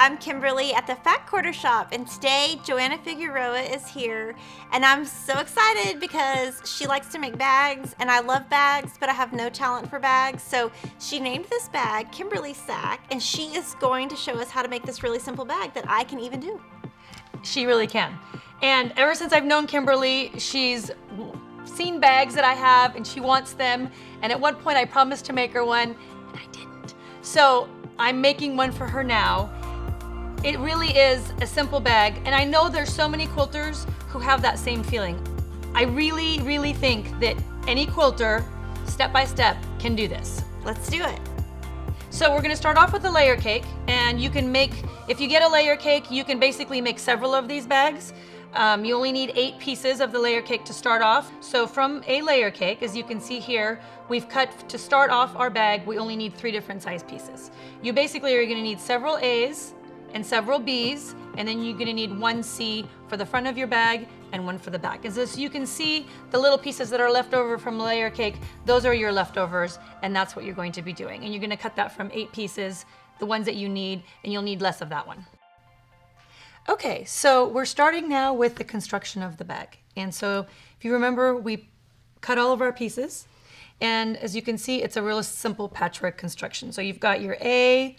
I'm Kimberly at the Fat Quarter Shop, and today Joanna Figueroa is here, and I'm so excited because she likes to make bags, and I love bags, but I have no talent for bags, so she named this bag Kimberly's Sack, and she is going to show us how to make this really simple bag that I can even do. She really can. And ever since I've known Kimberly, she's seen bags that I have, and she wants them, and at one point I promised to make her one, and I didn't. So I'm making one for her now. It really is a simple bag, and I know there's so many quilters who have that same feeling. I really, really think that any quilter, step by step, can do this. Let's do it. So we're gonna start off with a layer cake, and you can make, if you get a layer cake, you can basically make several of these bags. You only need 8 pieces of the layer cake to start off. So from a layer cake, as you can see here, we've cut, to start off our bag, we only need 3 different size pieces. You basically are gonna need several A's and several B's, and then you're gonna need 1 C for the front of your bag and 1 for the back. And so you can see the little pieces that are left over from layer cake, those are your leftovers, and that's what you're going to be doing. And you're gonna cut that from 8 pieces, the ones that you need, and you'll need less of that one. Okay, so we're starting now with the construction of the bag. And so if you remember, we cut all of our pieces, and as you can see, it's a real simple patchwork construction. So you've got your A,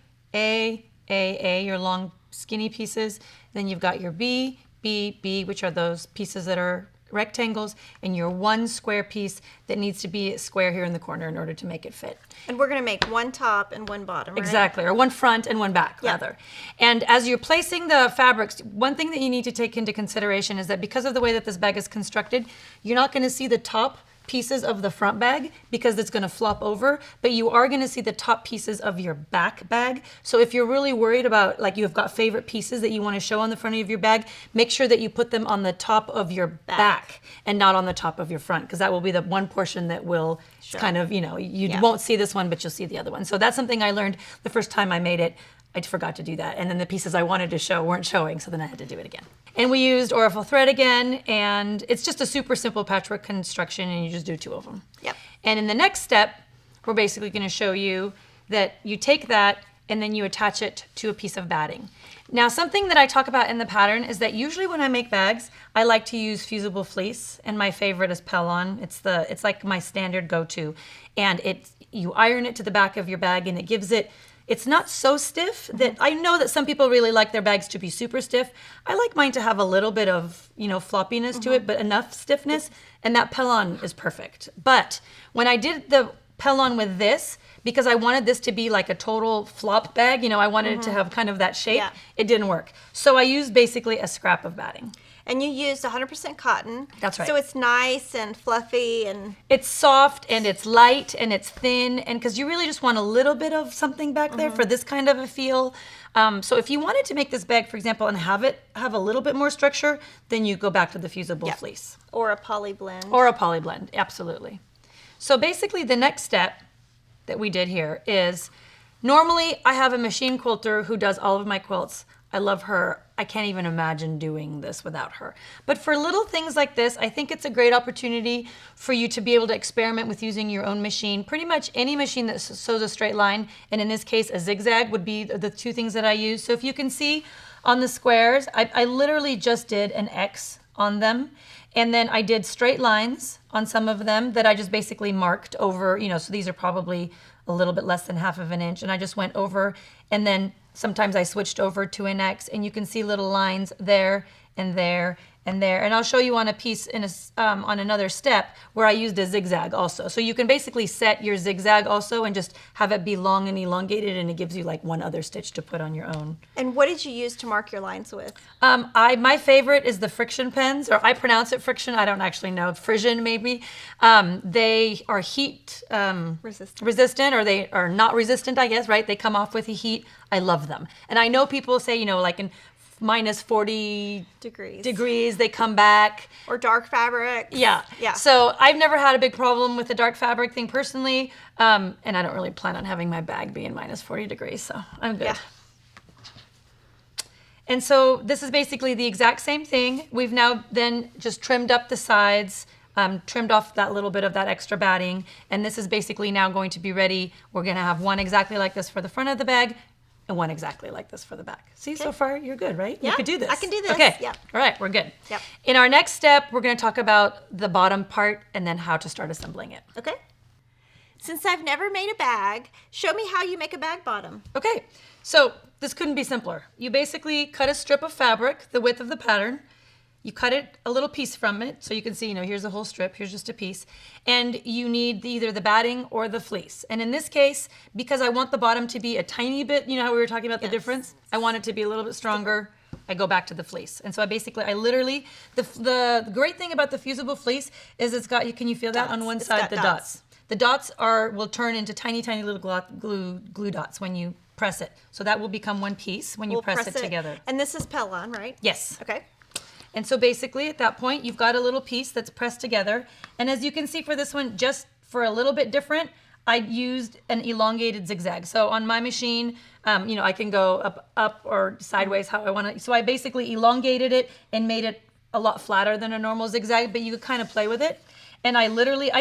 your long skinny pieces, then you've got your B, B, B, which are those pieces that are rectangles, and your 1 square piece that needs to be a square here in the corner in order to make it fit. And we're gonna make 1 top and 1 bottom, right? Exactly, or 1 front and 1 back, rather. And as you're placing the fabrics, one thing that you need to take into consideration is that because of the way that this bag is constructed, you're not gonna see the top pieces of the front bag because it's gonna flop over, but you are gonna see the top pieces of your back bag. So if you're really worried about, like you've got favorite pieces that you wanna show on the front of your bag, make sure that you put them on the top of your back and not on the top of your front, because that will be the one portion that will kind of, you won't see this one, but you'll see the other one. So that's something I learned the first time I made it. I forgot to do that. And then the pieces I wanted to show weren't showing, so then I had to do it again. And we used Orifle thread again, and it's just a super simple patchwork construction, and you just do 2 of them. Yep. And in the next step, we're basically gonna show you that you take that and then you attach it to a piece of batting. Now, something that I talk about in the pattern is that usually when I make bags, I like to use fusible fleece, and my favorite is Pellon. It's like my standard go-to. And you iron it to the back of your bag, and it gives it, it's not so stiff that, I know that some people really like their bags to be super stiff. I like mine to have a little bit of, floppiness to it, but enough stiffness, and that Pellon is perfect. But when I did the Pellon with this, because I wanted this to be like a total flop bag, I wanted it to have kind of that shape, it didn't work. So I used basically a scrap of batting. And you used 100% cotton. That's right. So it's nice and fluffy and... It's soft and it's light and it's thin, and because you really just want a little bit of something back there for this kind of a feel. So if you wanted to make this bag, for example, and have a little bit more structure, then you go back to the fusible fleece. Or a poly blend. Or a poly blend, absolutely. So basically the next step that we did here is, normally I have a machine quilter who does all of my quilts. I love her. I can't even imagine doing this without her. But for little things like this, I think it's a great opportunity for you to be able to experiment with using your own machine. Pretty much any machine that sews a straight line, and in this case, a zigzag would be the 2 things that I use. So if you can see on the squares, I literally just did an X on them. And then I did straight lines on some of them that I just basically marked over, so these are probably a little bit less than 1/2 inch. And I just went over, and then sometimes I switched over to an X, and you can see little lines there and there and there. And I'll show you on a piece on another step where I used a zigzag also. So you can basically set your zigzag also and just have it be long and elongated, and it gives you like 1 other stitch to put on your own. And what did you use to mark your lines with? My favorite is the friction pens, or I pronounce it friction, I don't actually know, Frisian maybe. They are heat resistant, or they are not resistant, I guess, right? They come off with the heat. I love them. And I know people say, like in minus 40 degrees, they come back. Or dark fabric. Yeah. So I've never had a big problem with the dark fabric thing personally, and I don't really plan on having my bag be in minus 40 degrees, so I'm good. Yeah. And so this is basically the exact same thing. We've now then just trimmed up the sides, trimmed off that little bit of that extra batting, and this is basically now going to be ready. We're gonna have one exactly like this for the front of the bag, and one exactly like this for the back. See, so far you're good, right? Yeah, you could do this. I can do this. Okay. Yep. All right, we're good. Yep. In our next step, we're going to talk about the bottom part and then how to start assembling it. Okay. Since I've never made a bag, show me how you make a bag bottom. Okay, so this couldn't be simpler. You basically cut a strip of fabric, the width of the pattern. You cut it a little piece from it, so you can see, you know, here's a whole strip, here's just a piece. And you need either the batting or the fleece. And in this case, because I want the bottom to be a tiny bit, you know how we were talking about the difference? I want it to be a little bit stronger. I go back to the fleece. And so I literally, the great thing about the fusible fleece is it's got, can you feel that on one side, the dots. The dots will turn into tiny, tiny little glue dots when you press it. So that will become one piece when you press it together. And this is Pellon, right? Yes. Okay. And so basically at that point, you've got a little piece that's pressed together. And as you can see for this one, just for a little bit different, I used an elongated zigzag. So on my machine, you know, I can go up or sideways how I want to. So I basically elongated it and made it a lot flatter than a normal zigzag, but you could kind of play with it. And I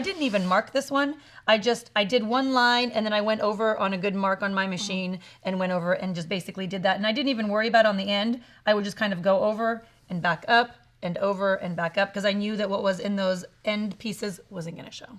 didn't even mark this one. I did one line and then I went over on a good mark on my machine and went over and just basically did that. And I didn't even worry about on the end. I would just kind of go over and back up and over and back up because I knew that what was in those end pieces wasn't going to show.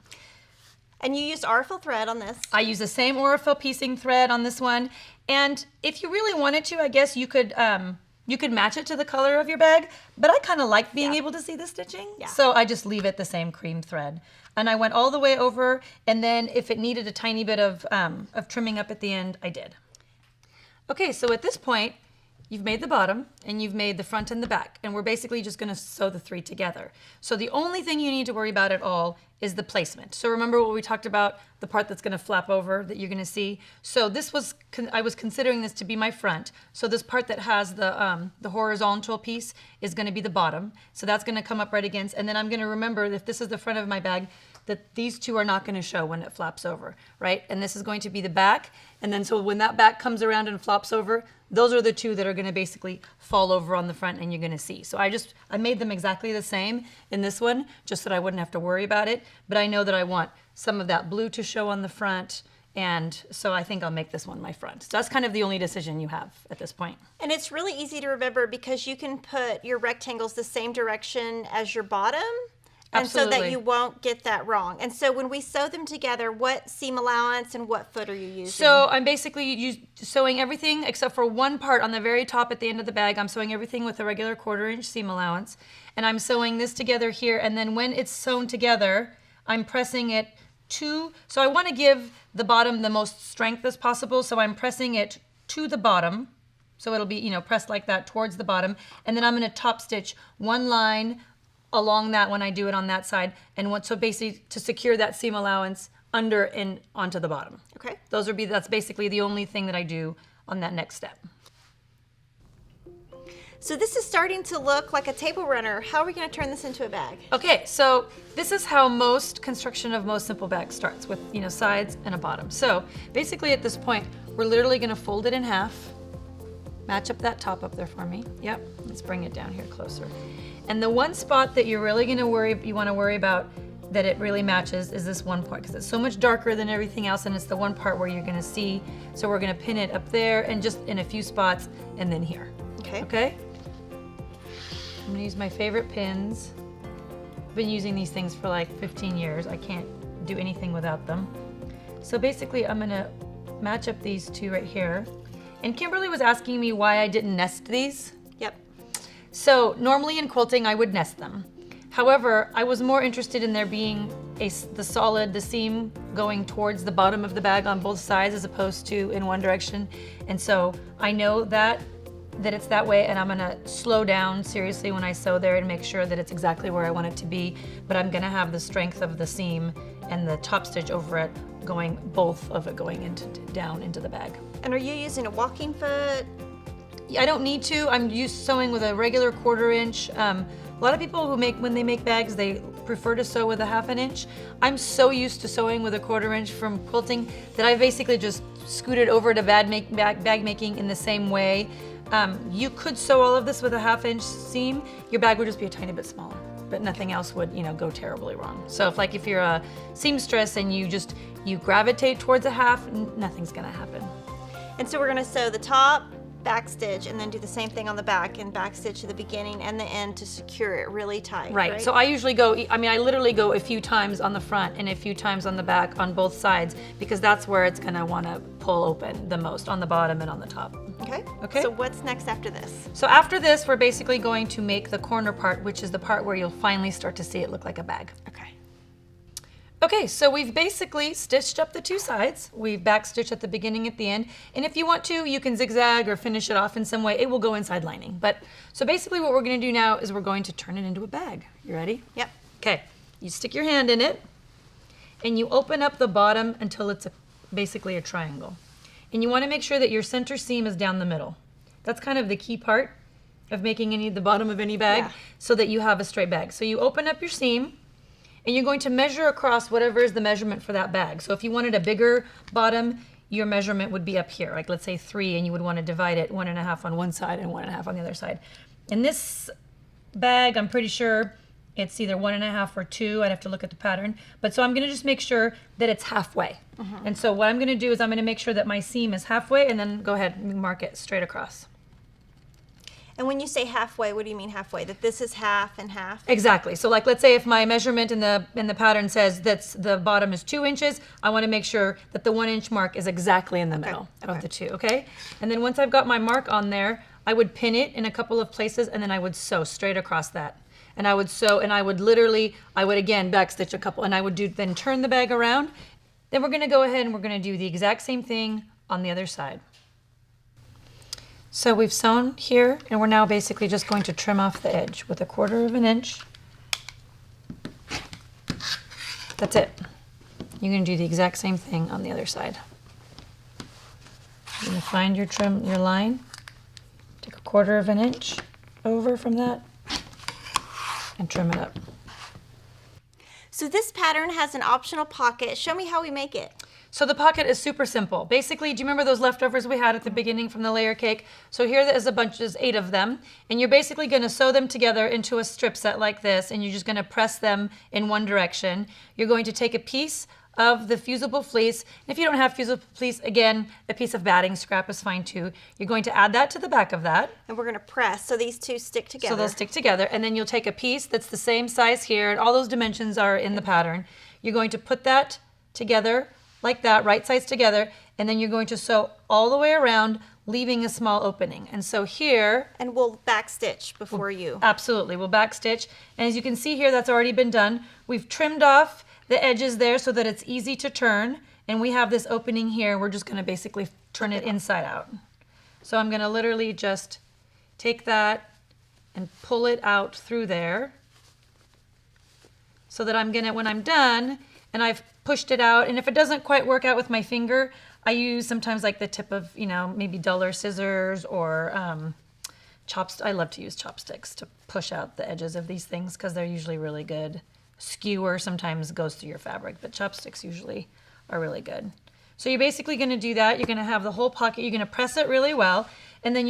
And you used Aurifil thread on this? I used the same Aurifil piecing thread on this one. And if you really wanted to, I guess you could match it to the color of your bag, but I kind of like being able to see the stitching. Yeah. So I just leave it the same cream thread. And I went all the way over, and then if it needed a tiny bit of trimming up at the end, I did. Okay, so at this point, you've made the bottom and you've made the front and the back, and we're basically just gonna sew the three together. So the only thing you need to worry about at all is the placement. So remember what we talked about, the part that's gonna flap over that you're gonna see. So this was, I was considering this to be my front. So this part that has the horizontal piece is gonna be the bottom. So that's gonna come up right against, and then I'm gonna remember that if this is the front of my bag, that these two are not gonna show when it flaps over, right? And this is going to be the back. And then so when that back comes around and flops over, those are the two that are gonna basically fall over on the front and you're gonna see. So I made them exactly the same in this one, just that I wouldn't have to worry about it. But I know that I want some of that blue to show on the front, and so I think I'll make this one my front. So that's kind of the only decision you have at this point. And it's really easy to remember because you can put your rectangles the same direction as your bottom. And Absolutely. so that you won't get that wrong. And so when we sew them together, what seam allowance and what foot are you using? So I'm basically sewing everything except for one part on the very top at the end of the bag. I'm sewing everything with a regular 1/4 inch seam allowance. And I'm sewing this together here. And then when it's sewn together, I'm pressing it so I want to give the bottom the most strength as possible. So I'm pressing it to the bottom. So it'll be, you know, pressed like that towards the bottom. And then I'm going to top stitch one line along that when I do it on that side, and so basically to secure that seam allowance under and onto the bottom. Okay. That's basically the only thing that I do on that next step. So this is starting to look like a table runner. How are we going to turn this into a bag? Okay, so this is how most construction of most simple bags starts, with, you know, sides and a bottom. So basically at this point, we're literally going to fold it in half. Match up that top up there for me. Yep, let's bring it down here closer. And the one spot that you're really you want to worry about that it really matches is this one point, because it's so much darker than everything else, and it's the one part where you're going to see. So we're going to pin it up there and just in a few spots, and then here. Okay. Okay? I'm going to use my favorite pins. I've been using these things for like 15 years. I can't do anything without them. So basically I'm going to match up these two right here. And Kimberly was asking me why I didn't nest these. Yep. So normally in quilting, I would nest them. However, I was more interested in there being the seam going towards the bottom of the bag on both sides as opposed to in one direction. And so I know that it's that way, and I'm gonna slow down seriously when I sew there and make sure that it's exactly where I want it to be. But I'm gonna have the strength of the seam and the top stitch over it both of it going down into the bag. And are you using a walking foot? I don't need to. I'm used to sewing with a regular 1/4 inch. A lot of people when they make bags, they prefer to sew with a 1/2 inch. I'm so used to sewing with a 1/4 inch from quilting that I basically just scooted over to bag making in the same way. You could sew all of this with a 1/2 inch seam. Your bag would just be a tiny bit smaller, but nothing else would, go terribly wrong. So if you're a seamstress and you gravitate towards a 1/2, nothing's gonna happen. And so we're gonna sew the top, back stitch, and then do the same thing on the back and back stitch to the beginning and the end to secure it really tight. Right. So I usually go, I literally go a few times on the front and a few times on the back on both sides, because that's where it's gonna wanna pull open the most, on the bottom and on the top. Okay. Okay. So what's next after this? So after this, we're basically going to make the corner part, which is the part where you'll finally start to see it look like a bag. Okay. Okay, so we've basically stitched up the two sides. We've backstitched at the beginning, at the end. And if you want to, you can zigzag or finish it off in some way. It will go inside lining. But so basically what we're gonna do now is we're going to turn it into a bag. You ready? Yep. Okay, you stick your hand in it and you open up the bottom until it's basically a triangle. And you wanna make sure that your center seam is down the middle. That's kind of the key part of making the bottom of any bag, so that you have a straight bag. So you open up your seam, and you're going to measure across whatever is the measurement for that bag. So if you wanted a bigger bottom, your measurement would be up here, like let's say 3, and you would want to divide it 1.5 on one side and 1.5 on the other side. In this bag, I'm pretty sure it's either 1.5 or 2. I'd have to look at the pattern. But so I'm gonna just make sure that it's halfway. And so what I'm gonna do is I'm gonna make sure that my seam is halfway, and then go ahead and mark it straight across. And when you say halfway, what do you mean halfway? That this is half and half? Exactly. So like, let's say if my measurement in the pattern says that the bottom is 2 inches, I want to make sure that the 1 inch mark is exactly in the middle of the two. Okay. And then once I've got my mark on there, I would pin it in a couple of places, and then I would sew straight across that. And I would sew, and I would again backstitch a couple, and I would then turn the bag around. Then we're going to go ahead and we're going to do the exact same thing on the other side. So we've sewn here, and we're now basically just going to trim off the edge with 1/4 inch. That's it. You're going to do the exact same thing on the other side. You're going to find your line, take 1/4 inch over from that, and trim it up. So this pattern has an optional pocket. Show me how we make it. So the pocket is super simple. Basically, do you remember those leftovers we had at the beginning from the layer cake? So here is there's 8 of them, and you're basically gonna sew them together into a strip set like this, and you're just gonna press them in one direction. You're going to take a piece of the fusible fleece. If you don't have fusible fleece, again, a piece of batting scrap is fine too. You're going to add that to the back of that. And we're gonna press, so these two stick together. So they'll stick together, and then you'll take a piece that's the same size here, and all those dimensions are in the pattern. You're going to put that together like that, right sides together, and then you're going to sew all the way around, leaving a small opening. And so here... And we'll backstitch before you. Absolutely, we'll backstitch. And as you can see here, that's already been done. We've trimmed off the edges there so that it's easy to turn, and we have this opening here. We're just gonna basically turn it inside out. So I'm gonna literally just take that and pull it out through there, so that when I'm done, and I've pushed it out, and if it doesn't quite work out with my finger, I use sometimes like the tip of, maybe duller scissors or I love to use chopsticks to push out the edges of these things because they're usually really good. Skewer sometimes goes through your fabric, but chopsticks usually are really good. So you're basically gonna do that. You're gonna have the whole pocket, you're gonna press it really well, and then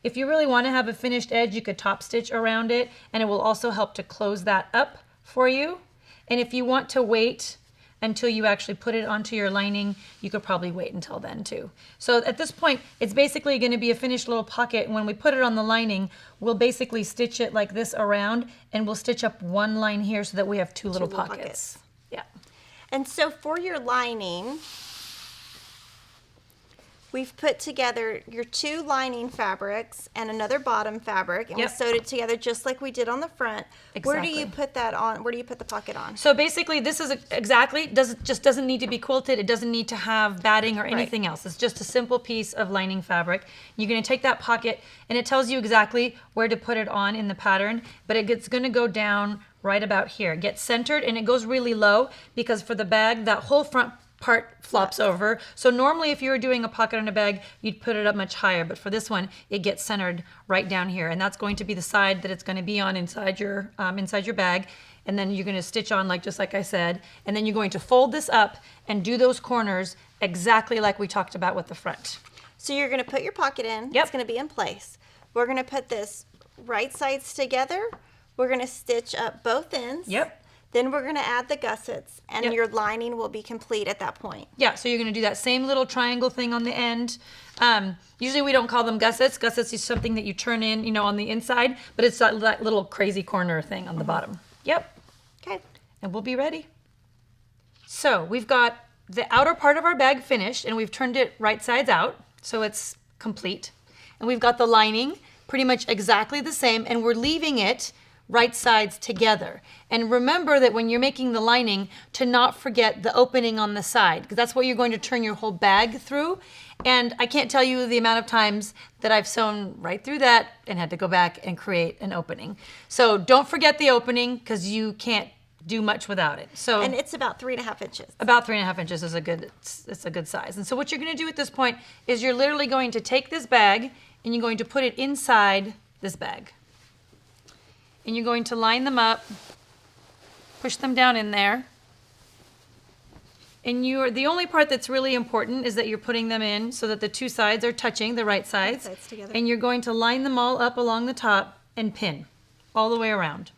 if you really wanna have a finished edge, you could top stitch around it, and it will also help to close that up for you. And if you want to wait until you actually put it onto your lining, you could probably wait until then too. So at this point, it's basically gonna be a finished little pocket. And when we put it on the lining, we'll basically stitch it like this around, and we'll stitch up one line here so that we have two little pockets. Yeah. And so for your lining, we've put together your 2 lining fabrics and another bottom fabric, and we sewed it together just like we did on the front. Exactly. Where do you put that on? Where do you put the pocket on? So basically, this is just doesn't need to be quilted. It doesn't need to have batting or anything else. It's just a simple piece of lining fabric. You're going to take that pocket, and it tells you exactly where to put it on in the pattern, but it's going to go down right about here. It gets centered, and it goes really low because for the bag, that whole front part flops over. So normally if you were doing a pocket on a bag, you'd put it up much higher, but for this one, it gets centered right down here, and that's going to be the side that it's going to be on inside your bag. And then you're going to stitch on just like I said, and then you're going to fold this up and do those corners exactly like we talked about with the front. So you're going to put your pocket in. Yep. It's going to be in place. We're going to put this right sides together. We're going to stitch up both ends. Yep. Then we're going to add the gussets, and Yep. your lining will be complete at that point. Yeah, so you're going to do that same little triangle thing on the end. Usually we don't call them gussets. Gussets is something that you turn in, you know, on the inside, but it's that little crazy corner thing on the bottom. Yep. Okay. And we'll be ready. So we've got the outer part of our bag finished, and we've turned it right sides out, so it's complete. And we've got the lining pretty much exactly the same, and we're leaving it right sides together. And remember that when you're making the lining, to not forget the opening on the side, because that's what you're going to turn your whole bag through. And I can't tell you the amount of times that I've sewn right through that and had to go back and create an opening. So don't forget the opening, because you can't do much without it. So And it's about 3.5 inches. about 3.5 inches is it's a good size. And so what you're going to do at this point is you're literally going to take this bag and you're going to put it inside this bag. And you're going to line them up, push them down in there. And the only part that's really important is that you're putting them in so that the two sides are touching, the right sides. Sides together. And you're going to line them all up along the top and pin all the way around.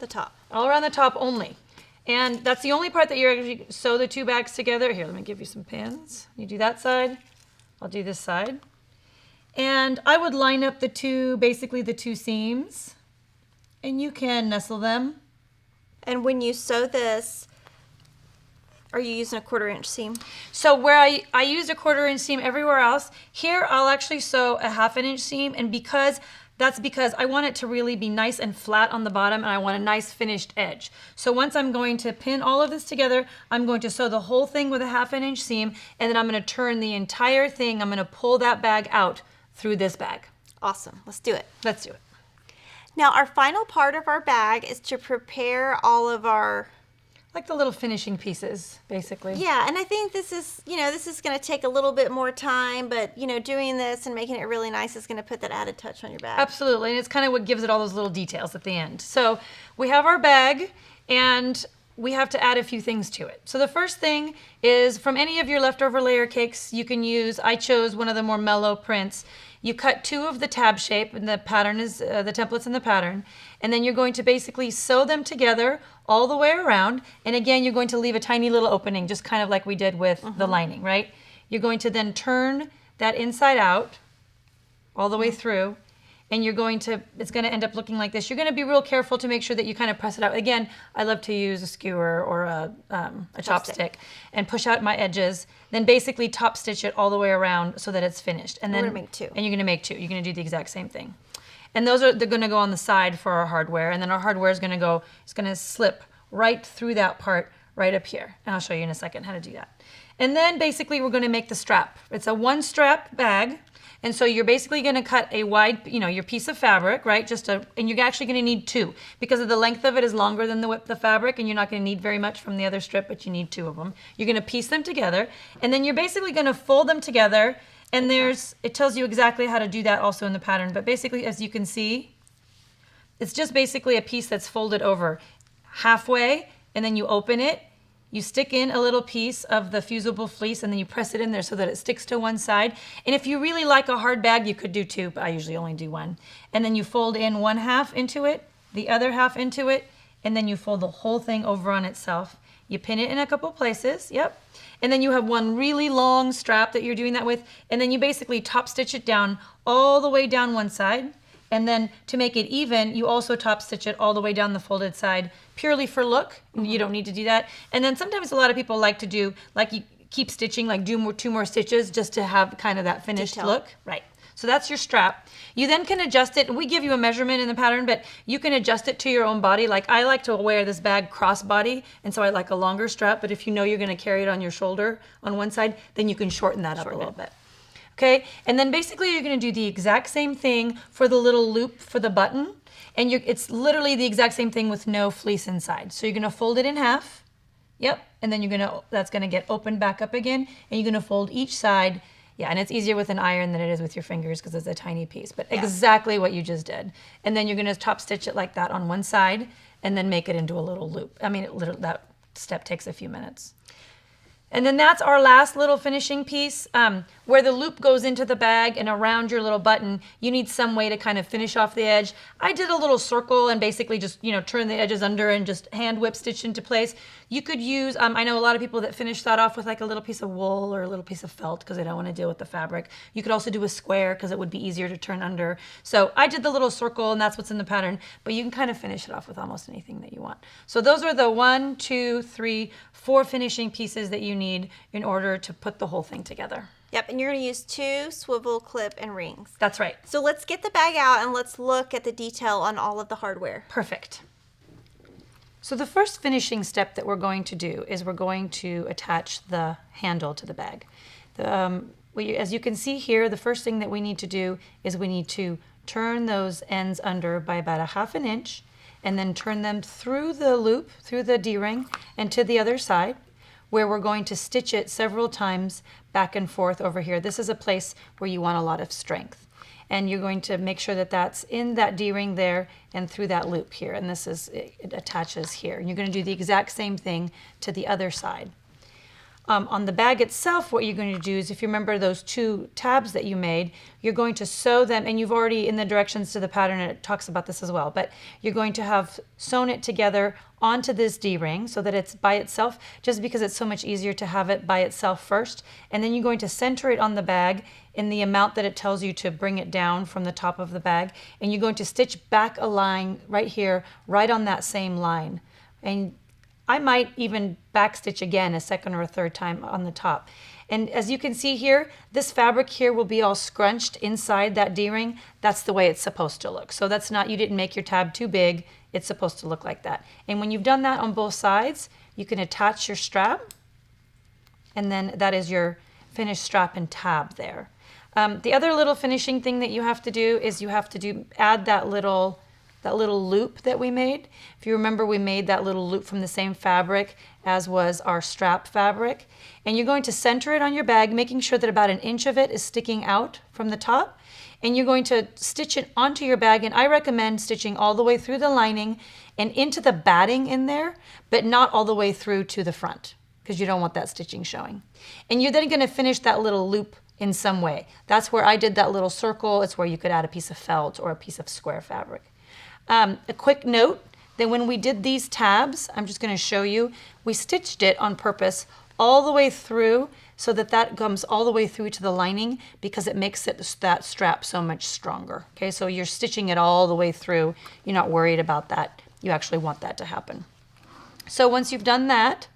The top. All around the top only. And that's the only part that you're actually sew the two bags together. Here, let me give you some pins. You do that side, I'll do this side. And I would line up basically the two seams, and you can nestle them. And when you sew this, are you using a 1/4 inch seam? So where I used a 1/4 inch seam everywhere else, here I'll actually sew a 1/2 inch seam, and that's because I want it to really be nice and flat on the bottom, and I want a nice finished edge. So once I'm going to pin all of this together, I'm going to sew the whole thing with a 1/2 inch seam, and then I'm going to turn the entire thing, I'm going to pull that bag out through this bag. Awesome. Let's do it. Let's do it. Now, our final part of our bag is to prepare all of our... Like the little finishing pieces, basically. Yeah, and I think this is going to take a little bit more time, but, doing this and making it really nice is going to put that added touch on your bag. Absolutely, and it's kind of what gives it all those little details at the end. So we have our bag, and we have to add a few things to it. So the first thing is, from any of your leftover layer cakes, you can use, I chose one of the more mellow prints. You cut 2 of the tab shape, and the pattern is, the template's in the pattern, and then you're going to basically sew them together all the way around, and again, you're going to leave a tiny little opening, just kind of like we did with the lining, right? You're going to then turn that inside out all the way through, and it's going to end up looking like this. You're going to be real careful to make sure that you kind of press it out. Again, I love to use a skewer or a chopstick and push out my edges, then basically top stitch it all the way around so that it's finished. And then We're gonna make 2. And you're going to make 2. You're going to do the exact same thing. And they're going to go on the side for our hardware, and then our hardware is going to slip right through that part right up here. And I'll show you in a second how to do that. And then basically we're going to make the strap. It's a 1-strap bag. And so you're basically going to cut a wide, your piece of fabric, right? And you're actually going to need 2 because of the length of it is longer than the width of the fabric, and you're not going to need very much from the other strip, but you need 2 of them. You're going to piece them together, and then you're basically going to fold them together. And it tells you exactly how to do that also in the pattern. But basically, as you can see, it's just basically a piece that's folded over halfway, and then you open it. You stick in a little piece of the fusible fleece, and then you press it in there so that it sticks to one side. And if you really like a hard bag, you could do 2, but I usually only do 1. And then you fold in 1/2 into it, the other half into it, and then you fold the whole thing over on itself. You pin it in a couple places, yep. And then you have one really long strap that you're doing that with, and then you basically top stitch it down all the way down one side. And then to make it even, you also top stitch it all the way down the folded side, purely for look. You don't need to do that. And then sometimes a lot of people like to do, like you keep stitching, like do 2 more stitches just to have kind of that finished Detail. look. Right. So that's your strap. You then can adjust it. We give you a measurement in the pattern, but you can adjust it to your own body. Like I like to wear this bag crossbody, and so I like a longer strap, but if you know you're going to carry it on your shoulder on one side, then you can shorten that up a little bit. Okay, and then basically you're going to do the exact same thing for the little loop for the button, and it's literally the exact same thing with no fleece inside. So you're going to fold it in half, yep, and then that's going to get opened back up again, and you're going to fold each side. Yeah, and it's easier with an iron than it is with your fingers because it's a tiny piece, but exactly what you just did. And then you're going to top stitch it like that on one side, and then make it into a little loop. I mean, that step takes a few minutes. And then that's our last little finishing piece. where the loop goes into the bag and around your little button, you need some way to kind of finish off the edge. I did a little circle and basically just, turn the edges under and just hand whip stitch into place. You could use, I know a lot of people that finish that off with like a little piece of wool or a little piece of felt because they don't want to deal with the fabric. You could also do a square because it would be easier to turn under. So I did the little circle and that's what's in the pattern, but you can kind of finish it off with almost anything that you want. So those are the 1, 2, 3, 4 finishing pieces that you need in order to put the whole thing together. Yep, and you're going to use 2 swivel clip and rings. That's right. So let's get the bag out and let's look at the detail on all of the hardware. Perfect. So the first finishing step that we're going to do is we're going to attach the handle to the bag. As you can see here, the first thing that we need to do is we need to turn those ends under by about 1/2 inch and then turn them through the loop, through the D-ring, and to the other side, where we're going to stitch it several times back and forth over here. This is a place where you want a lot of strength. And you're going to make sure that that's in that D-ring there and through that loop here. And it attaches here. And you're going to do the exact same thing to the other side. On the bag itself, what you're going to do is, if you remember those 2 tabs that you made, you're going to sew them, and you've already, in the directions to the pattern, it talks about this as well, but you're going to have sewn it together onto this D-ring so that it's by itself, just because it's so much easier to have it by itself first. And then you're going to center it on the bag in the amount that it tells you to bring it down from the top of the bag. And you're going to stitch back a line right here, right on that same line. And I might even backstitch again a second or a third time on the top. And as you can see here, this fabric here will be all scrunched inside that D-ring. That's the way it's supposed to look. So that's not, you didn't make your tab too big. It's supposed to look like that. And when you've done that on both sides, you can attach your strap, and then that is your finished strap and tab there. The other little finishing thing that you have to do is you have to add that little loop that we made. If you remember, we made that little loop from the same fabric as was our strap fabric. And you're going to center it on your bag, making sure that about 1 inch of it is sticking out from the top. And you're going to stitch it onto your bag. And I recommend stitching all the way through the lining and into the batting in there, but not all the way through to the front, because you don't want that stitching showing. And you're then going to finish that little loop in some way. That's where I did that little circle. It's where you could add a piece of felt or a piece of square fabric. A quick note that when we did these tabs, I'm just going to show you, we stitched it on purpose all the way through so that comes all the way through to the lining, because it makes that strap so much stronger. Okay, so you're stitching it all the way through. You're not worried about that. You actually want that to happen. So once you've done that,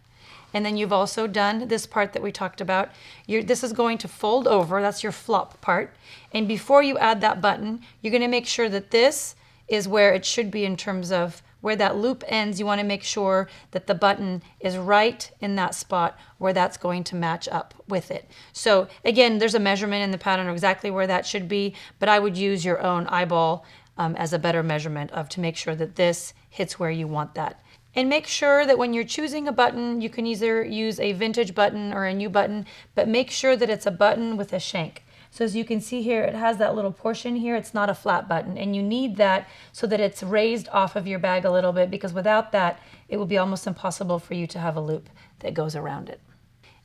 and then you've also done this part that we talked about, this is going to fold over. That's your flop part. And before you add that button, you're going to make sure that this is where it should be in terms of where that loop ends. You want to make sure that the button is right in that spot where that's going to match up with it. So again, there's a measurement in the pattern of exactly where that should be, but I would use your own eyeball as a better measurement to make sure that this hits where you want that. And make sure that when you're choosing a button, you can either use a vintage button or a new button, but make sure that it's a button with a shank. So as you can see here, it has that little portion here. It's not a flat button, and you need that so that it's raised off of your bag a little bit, because without that, it will be almost impossible for you to have a loop that goes around it.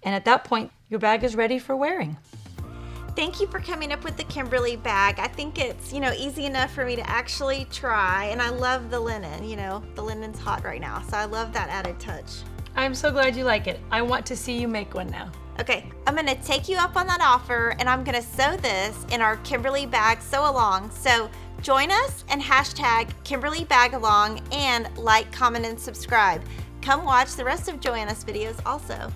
And at that point, your bag is ready for wearing. Thank you for coming up with the Kimberly bag. I think it's, easy enough for me to actually try, and I love the linen. The linen's hot right now, so I love that added touch. I'm so glad you like it. I want to see you make one now. Okay, I'm gonna take you up on that offer, and I'm gonna sew this in our Kimberly bag sew along. So join us and hashtag Kimberly bag along, and like, comment, and subscribe. Come watch the rest of Joanna's videos also.